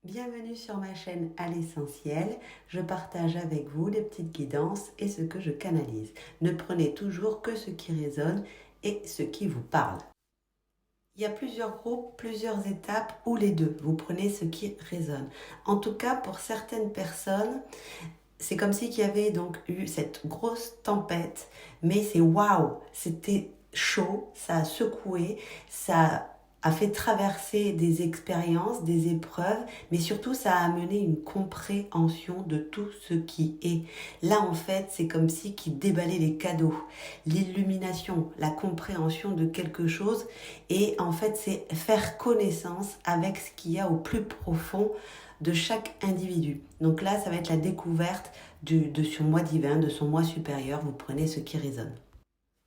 Bienvenue sur ma chaîne à l'essentiel. Je partage avec vous des petites guidances et ce que je canalise. Ne prenez toujours que ce qui résonne et ce qui vous parle. Il y a plusieurs groupes, plusieurs étapes ou les deux. Vous prenez ce qui résonne. En tout cas, pour certaines personnes, c'est comme si qu'il y avait donc eu cette grosse tempête, mais c'est waouh, c'était chaud, ça a secoué, ça a fait traverser des expériences, des épreuves, mais surtout ça a amené une compréhension de tout ce qui est. Là en fait, c'est comme si qu'il déballait les cadeaux, l'illumination, la compréhension de quelque chose, et en fait c'est faire connaissance avec ce qu'il y a au plus profond de chaque individu. Donc là, ça va être la découverte de son moi divin, de son moi supérieur. Vous prenez ce qui résonne.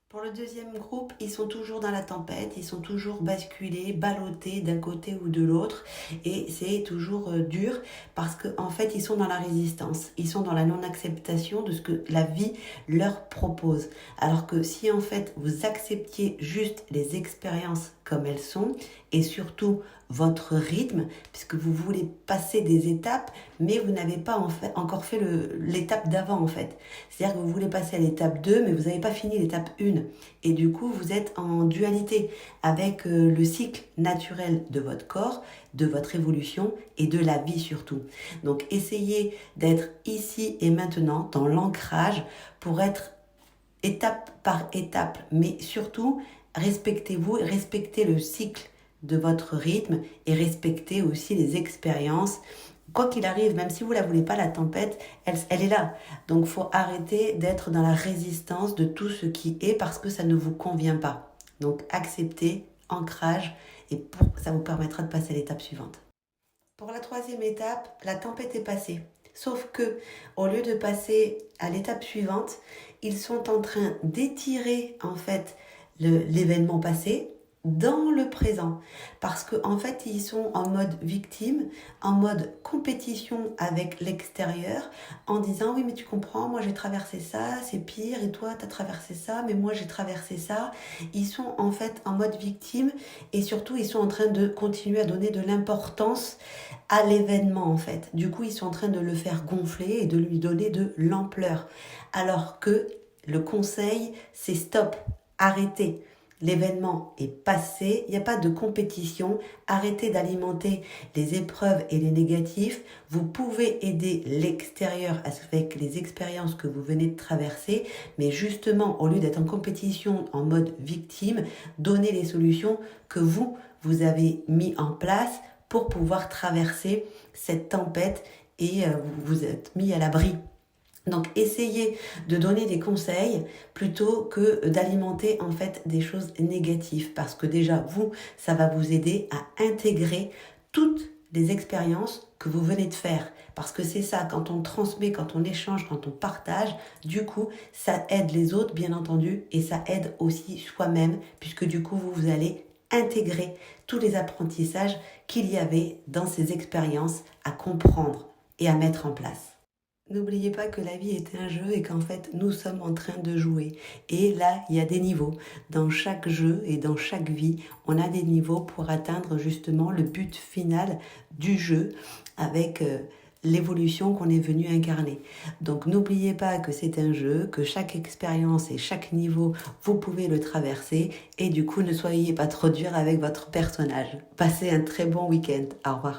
Pour le deuxième groupe, ils sont toujours dans la tempête, ils sont toujours basculés, ballottés d'un côté ou de l'autre, et c'est toujours dur parce qu'en fait, ils sont dans la résistance, ils sont dans la non-acceptation de ce que la vie leur propose. Alors que si en fait vous acceptiez juste les expériences comme elles sont, et surtout votre rythme, puisque vous voulez passer des étapes, mais vous n'avez pas encore fait l'étape d'avant en fait. C'est-à-dire que vous voulez passer à l'étape 2, mais vous n'avez pas fini l'étape 1. Et du coup, vous êtes en dualité avec le cycle naturel de votre corps, de votre évolution et de la vie surtout. Donc essayez d'être ici et maintenant dans l'ancrage pour être étape par étape, mais surtout respectez-vous, respectez le cycle de votre rythme et respectez aussi les expériences. Quoi qu'il arrive, même si vous ne la voulez pas, la tempête, elle est là. Donc, il faut arrêter d'être dans la résistance de tout ce qui est parce que ça ne vous convient pas. Donc, acceptez, ancrage, et ça vous permettra de passer à l'étape suivante. Pour la troisième étape, la tempête est passée. Sauf que, au lieu de passer à l'étape suivante, ils sont en train d'étirer en fait l'événement passé dans le présent. Parce qu'en fait, ils sont en mode victime, en mode compétition avec l'extérieur, en disant oui mais tu comprends, moi j'ai traversé ça, c'est pire, et toi t'as traversé ça, mais moi j'ai traversé ça. Ils sont en fait en mode victime et surtout ils sont en train de continuer à donner de l'importance à l'événement en fait. Du coup, ils sont en train de le faire gonfler et de lui donner de l'ampleur. Alors que le conseil, c'est stop, arrêtez. L'événement est passé, il n'y a pas de compétition, arrêtez d'alimenter les épreuves et les négatifs. Vous pouvez aider l'extérieur avec les expériences que vous venez de traverser, mais justement, au lieu d'être en compétition en mode victime, donnez les solutions que vous avez mis en place pour pouvoir traverser cette tempête et vous vous êtes mis à l'abri. Donc essayez de donner des conseils plutôt que d'alimenter en fait des choses négatives parce que déjà ça va vous aider à intégrer toutes les expériences que vous venez de faire. Parce que c'est ça, quand on transmet, quand on échange, quand on partage, du coup, ça aide les autres, bien entendu, et ça aide aussi soi-même, puisque du coup, vous allez intégrer tous les apprentissages qu'il y avait dans ces expériences à comprendre et à mettre en place. N'oubliez pas que la vie est un jeu et qu'en fait, nous sommes en train de jouer. Et là, il y a des niveaux. Dans chaque jeu et dans chaque vie, on a des niveaux pour atteindre justement le but final du jeu avec l'évolution qu'on est venu incarner. Donc n'oubliez pas que c'est un jeu, que chaque expérience et chaque niveau, vous pouvez le traverser. Et du coup, ne soyez pas trop dur avec votre personnage. Passez un très bon week-end. Au revoir.